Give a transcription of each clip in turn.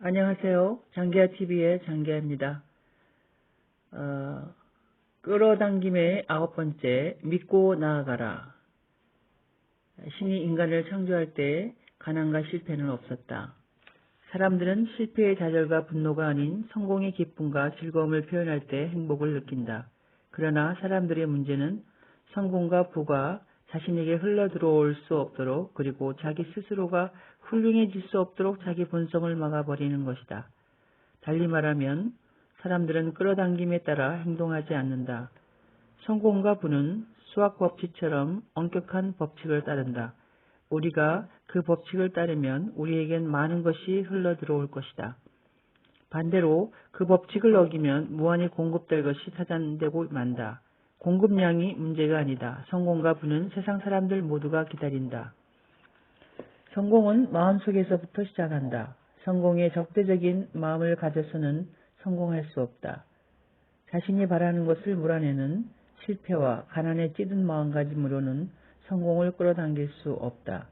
안녕하세요. 장기하TV의 장기하입니다. 끌어당김의 9번째, 믿고 나아가라. 신이 인간을 창조할 때 가난과 실패는 없었다. 사람들은 실패의 좌절과 분노가 아닌 성공의 기쁨과 즐거움을 표현할 때 행복을 느낀다. 그러나 사람들의 문제는 성공과 부가 자신에게 흘러들어올 수 없도록, 그리고 자기 스스로가 훌륭해질 수 없도록 자기 본성을 막아버리는 것이다. 달리 말하면 사람들은 끌어당김에 따라 행동하지 않는다. 성공과 부는 수학 법칙처럼 엄격한 법칙을 따른다. 우리가 그 법칙을 따르면 우리에겐 많은 것이 흘러들어올 것이다. 반대로 그 법칙을 어기면 무한히 공급될 것이 차단되고 만다. 공급량이 문제가 아니다. 성공과 부는 세상 사람들 모두가 기다린다. 성공은 마음속에서부터 시작한다. 성공에 적대적인 마음을 가져서는 성공할 수 없다. 자신이 바라는 것을 몰아내는 실패와 가난에 찌든 마음가짐으로는 성공을 끌어당길 수 없다.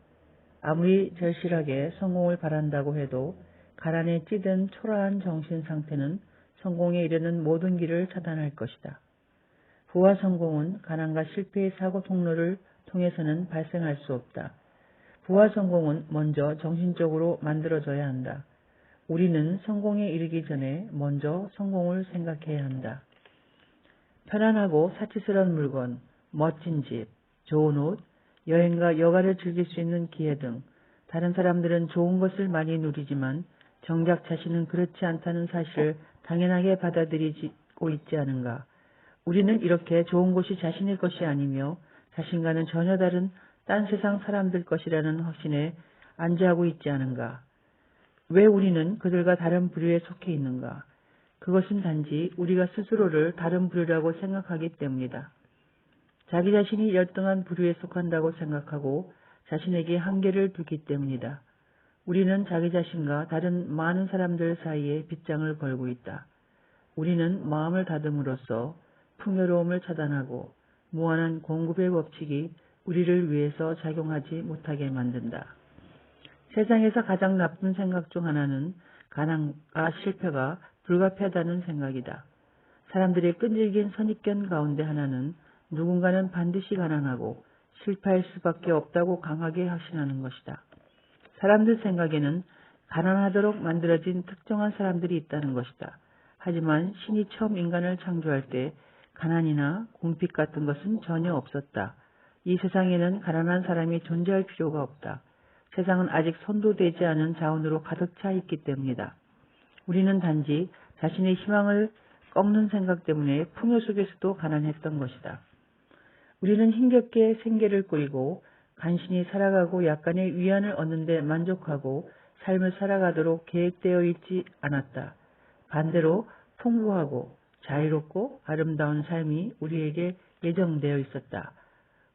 아무리 절실하게 성공을 바란다고 해도 가난에 찌든 초라한 정신 상태는 성공에 이르는 모든 길을 차단할 것이다. 부와 성공은 가난과 실패의 사고 통로를 통해서는 발생할 수 없다. 부와 성공은 먼저 정신적으로 만들어져야 한다. 우리는 성공에 이르기 전에 먼저 성공을 생각해야 한다. 편안하고 사치스러운 물건, 멋진 집, 좋은 옷, 여행과 여가를 즐길 수 있는 기회 등 다른 사람들은 좋은 것을 많이 누리지만 정작 자신은 그렇지 않다는 사실을 당연하게 받아들이고 있지 않은가. 우리는 이렇게 좋은 곳이 자신의 것이 아니며 자신과는 전혀 다른 딴 세상 사람들 것이라는 확신에 안주하고 있지 않은가. 왜 우리는 그들과 다른 부류에 속해 있는가? 그것은 단지 우리가 스스로를 다른 부류라고 생각하기 때문이다. 자기 자신이 열등한 부류에 속한다고 생각하고 자신에게 한계를 두기 때문이다. 우리는 자기 자신과 다른 많은 사람들 사이에 빗장을 걸고 있다. 우리는 마음을 다듬으로써 풍요로움을 차단하고 무한한 공급의 법칙이 우리를 위해서 작용하지 못하게 만든다. 세상에서 가장 나쁜 생각 중 하나는 가난과 실패가 불가피하다는 생각이다. 사람들의 끈질긴 선입견 가운데 하나는 누군가는 반드시 가난하고 실패할 수밖에 없다고 강하게 확신하는 것이다. 사람들 생각에는 가난하도록 만들어진 특정한 사람들이 있다는 것이다. 하지만 신이 처음 인간을 창조할 때 가난이나 궁핍 같은 것은 전혀 없었다. 이 세상에는 가난한 사람이 존재할 필요가 없다. 세상은 아직 선도되지 않은 자원으로 가득 차 있기 때문이다. 우리는 단지 자신의 희망을 꺾는 생각 때문에 풍요 속에서도 가난했던 것이다. 우리는 힘겹게 생계를 꾸리고 간신히 살아가고 약간의 위안을 얻는 데 만족하고 삶을 살아가도록 계획되어 있지 않았다. 반대로 풍부하고 자유롭고 아름다운 삶이 우리에게 예정되어 있었다.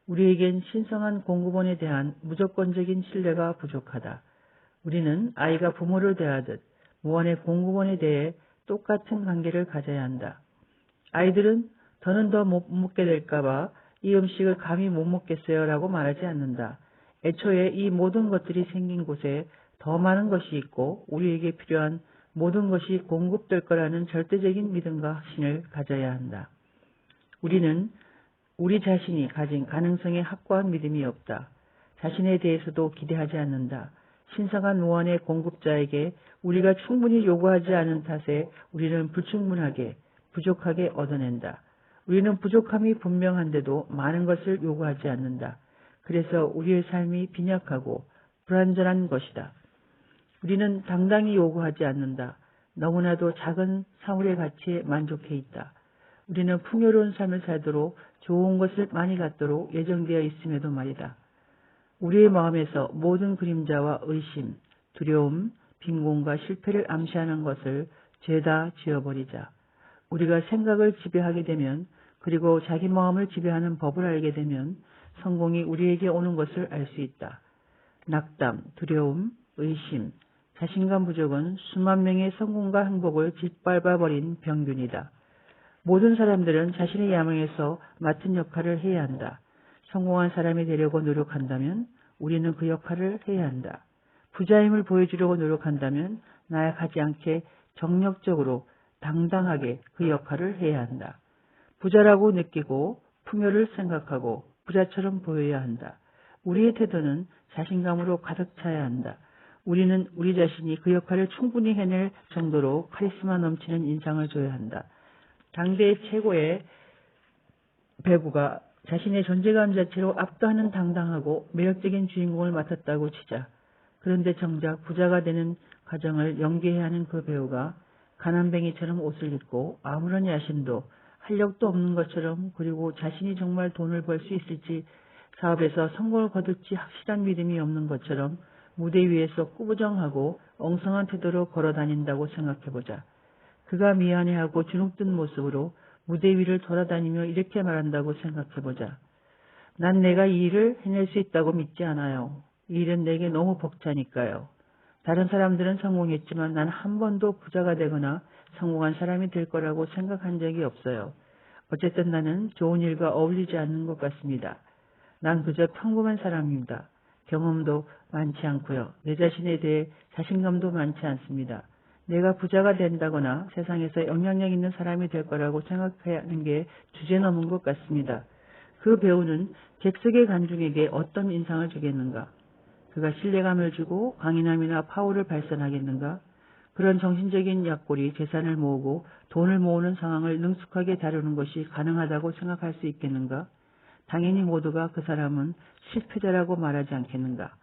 우리에겐 신성한 공급원에 대한 무조건적인 신뢰가 부족하다. 우리는 아이가 부모를 대하듯 무한의 공급원에 대해 똑같은 관계를 가져야 한다. 아이들은 더는 더 못 먹게 될까봐 이 음식을 감히 못 먹겠어요 라고 말하지 않는다. 애초에 이 모든 것들이 생긴 곳에 더 많은 것이 있고 우리에게 필요한 모든 것이 공급될 거라는 절대적인 믿음과 확신을 가져야 한다. 우리는 우리 자신이 가진 가능성에 확고한 믿음이 없다. 자신에 대해서도 기대하지 않는다. 신성한 무한의 공급자에게 우리가 충분히 요구하지 않은 탓에 우리는 불충분하게, 부족하게 얻어낸다. 우리는 부족함이 분명한데도 많은 것을 요구하지 않는다. 그래서 우리의 삶이 빈약하고 불완전한 것이다. 우리는 당당히 요구하지 않는다. 너무나도 작은 사물의 가치에 만족해 있다. 우리는 풍요로운 삶을 살도록 좋은 것을 많이 갖도록 예정되어 있음에도 말이다. 우리의 마음에서 모든 그림자와 의심, 두려움, 빈곤과 실패를 암시하는 것을 죄다 지어버리자. 우리가 생각을 지배하게 되면, 그리고 자기 마음을 지배하는 법을 알게 되면 성공이 우리에게 오는 것을 알 수 있다. 낙담, 두려움, 의심, 자신감 부족은 수만 명의 성공과 행복을 짓밟아버린 병균이다. 모든 사람들은 자신의 야망에서 맡은 역할을 해야 한다. 성공한 사람이 되려고 노력한다면 우리는 그 역할을 해야 한다. 부자임을 보여주려고 노력한다면 나약하지 않게 정력적으로 당당하게 그 역할을 해야 한다. 부자라고 느끼고 풍요를 생각하고 부자처럼 보여야 한다. 우리의 태도는 자신감으로 가득 차야 한다. 우리는 우리 자신이 그 역할을 충분히 해낼 정도로 카리스마 넘치는 인상을 줘야 한다. 당대 최고의 배우가 자신의 존재감 자체로 압도하는 당당하고 매력적인 주인공을 맡았다고 치자. 그런데 정작 부자가 되는 과정을 연기해야 하는 그 배우가 가난뱅이처럼 옷을 입고 아무런 야심도 활력도 없는 것처럼, 그리고 자신이 정말 돈을 벌 수 있을지, 사업에서 성공을 거둘지 확실한 믿음이 없는 것처럼 무대 위에서 꾸부정하고 엉성한 태도로 걸어다닌다고 생각해보자. 그가 미안해하고 주눅든 모습으로 무대 위를 돌아다니며 이렇게 말한다고 생각해보자. 난 내가 이 일을 해낼 수 있다고 믿지 않아요. 이 일은 내게 너무 벅차니까요. 다른 사람들은 성공했지만 난 한 번도 부자가 되거나 성공한 사람이 될 거라고 생각한 적이 없어요. 어쨌든 나는 좋은 일과 어울리지 않는 것 같습니다. 난 그저 평범한 사람입니다. 경험도 많지 않고요. 내 자신에 대해 자신감도 많지 않습니다. 내가 부자가 된다거나 세상에서 영향력 있는 사람이 될 거라고 생각하는 게 주제넘은 것 같습니다. 그 배우는 객석의 관중에게 어떤 인상을 주겠는가? 그가 신뢰감을 주고 강인함이나 파워를 발산하겠는가? 그런 정신적인 약골이 재산을 모으고 돈을 모으는 상황을 능숙하게 다루는 것이 가능하다고 생각할 수 있겠는가? 당연히 모두가 그 사람은 실패자라고 말하지 않겠는가?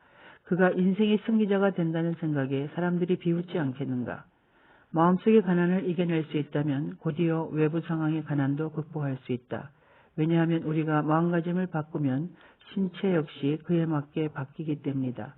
그가 인생의 승리자가 된다는 생각에 사람들이 비웃지 않겠는가? 마음속의 가난을 이겨낼 수 있다면 곧이어 외부 상황의 가난도 극복할 수 있다. 왜냐하면 우리가 마음가짐을 바꾸면 신체 역시 그에 맞게 바뀌기 때문이다.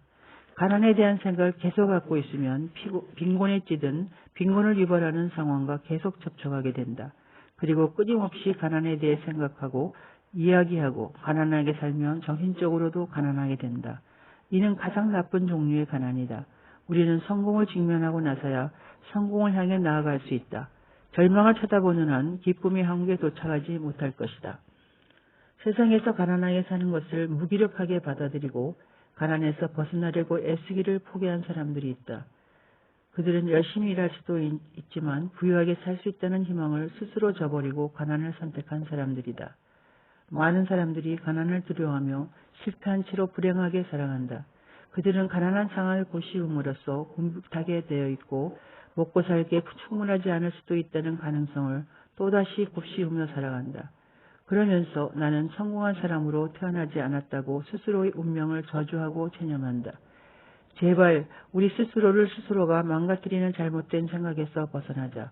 가난에 대한 생각을 계속 갖고 있으면 빈곤에 찌든 빈곤을 유발하는 상황과 계속 접촉하게 된다. 그리고 끊임없이 가난에 대해 생각하고 이야기하고 가난하게 살면 정신적으로도 가난하게 된다. 이는 가장 나쁜 종류의 가난이다. 우리는 성공을 직면하고 나서야 성공을 향해 나아갈 수 있다. 절망을 쳐다보는 한 기쁨의 한국에 도착하지 못할 것이다. 세상에서 가난하게 사는 것을 무기력하게 받아들이고 가난에서 벗어나려고 애쓰기를 포기한 사람들이 있다. 그들은 열심히 일할 수도 있지만 부유하게 살 수 있다는 희망을 스스로 저버리고 가난을 선택한 사람들이다. 많은 사람들이 가난을 두려워하며 실패한 채로 불행하게 살아간다. 그들은 가난한 상황을 고시움으로써 굼타게 되어 있고 먹고 살기에 충분하지 않을 수도 있다는 가능성을 또다시 곱씹으며 살아간다. 그러면서 나는 성공한 사람으로 태어나지 않았다고 스스로의 운명을 저주하고 체념한다. 제발 우리 스스로를 스스로가 망가뜨리는 잘못된 생각에서 벗어나자.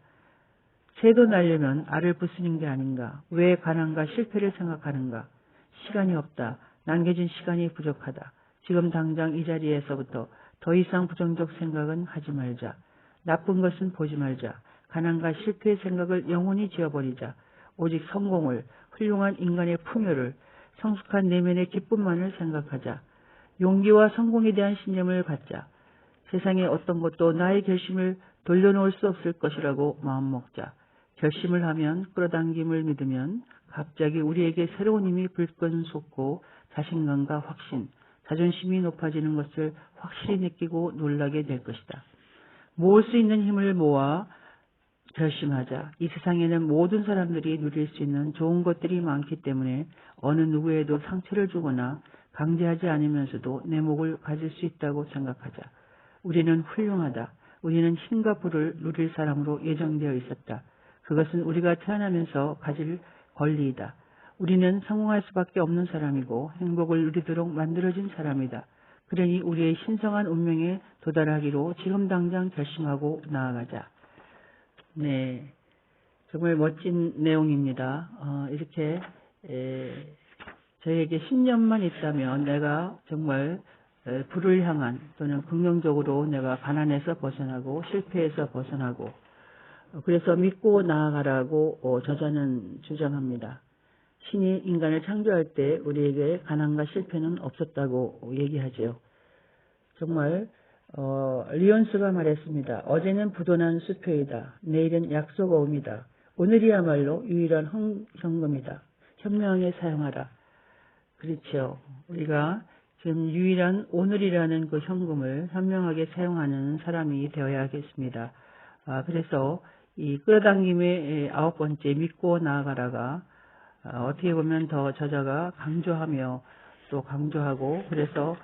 새도 날려면 알을 부수는 게 아닌가. 왜 가난과 실패를 생각하는가. 시간이 없다. 남겨진 시간이 부족하다. 지금 당장 이 자리에서부터 더 이상 부정적 생각은 하지 말자. 나쁜 것은 보지 말자. 가난과 실패의 생각을 영원히 지워버리자. 오직 성공을, 훌륭한 인간의 풍요를, 성숙한 내면의 기쁨만을 생각하자. 용기와 성공에 대한 신념을 갖자. 세상의 어떤 것도 나의 결심을 돌려놓을 수 없을 것이라고 마음먹자. 결심을 하면 끌어당김을 믿으면 갑자기 우리에게 새로운 힘이 불끈 솟고 자신감과 확신, 자존심이 높아지는 것을 확실히 느끼고 놀라게 될 것이다. 모을 수 있는 힘을 모아 결심하자. 이 세상에는 모든 사람들이 누릴 수 있는 좋은 것들이 많기 때문에 어느 누구에도 상처를 주거나 강제하지 않으면서도 내 몫을 가질 수 있다고 생각하자. 우리는 훌륭하다. 우리는 힘과 부를 누릴 사람으로 예정되어 있었다. 그것은 우리가 태어나면서 가질 권리이다. 우리는 성공할 수밖에 없는 사람이고 행복을 누리도록 만들어진 사람이다. 그러니 우리의 신성한 운명에 도달하기로 지금 당장 결심하고 나아가자. 네, 정말 멋진 내용입니다. 이렇게 저에게 10년만 있다면 내가 정말 부를 향한 또는 긍정적으로 내가 가난에서 벗어나고 실패에서 벗어나고 그래서 믿고 나아가라고 저자는 주장합니다. 신이 인간을 창조할 때 우리에게 가난과 실패는 없었다고 얘기하죠. 정말 리온스가 말했습니다. 어제는 부도난 수표이다. 내일은 약속어음이다. 오늘이야말로 유일한 현금이다. 현명하게 사용하라. 그렇죠. 우리가 지금 유일한 오늘이라는 그 현금을 현명하게 사용하는 사람이 되어야겠습니다. 그래서 이 끌어당김의 9번째 믿고 나아가라가 어떻게 보면 더 저자가 강조하며 또 강조하고, 그래서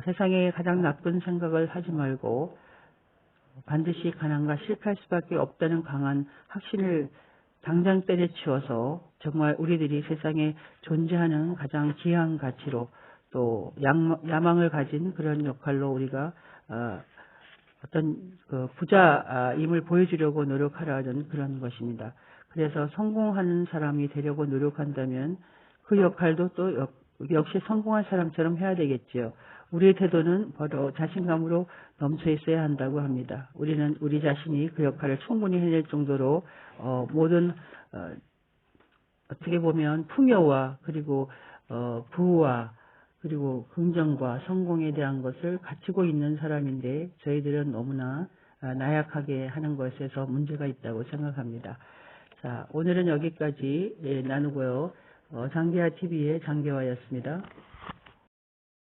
세상에 가장 나쁜 생각을 하지 말고 반드시 가난과 실패할 수밖에 없다는 강한 확신을 당장 때려치워서 정말 우리들이 세상에 존재하는 가장 귀한 가치로 또 야망을 가진 그런 역할로 우리가 어떤 그 부자임을 보여주려고 노력하라는 그런 것입니다. 그래서 성공하는 사람이 되려고 노력한다면 그 역할도 또 역시 성공한 사람처럼 해야 되겠지요. 우리의 태도는 바로 자신감으로 넘쳐 있어야 한다고 합니다. 우리는 우리 자신이 그 역할을 충분히 해낼 정도로 모든 어떻게 보면 풍요와 그리고 부와 그리고 긍정과 성공에 대한 것을 갖추고 있는 사람인데 저희들은 너무나 나약하게 하는 것에서 문제가 있다고 생각합니다. 자, 오늘은 여기까지 나누고요. 장계화 TV의 장계화였습니다.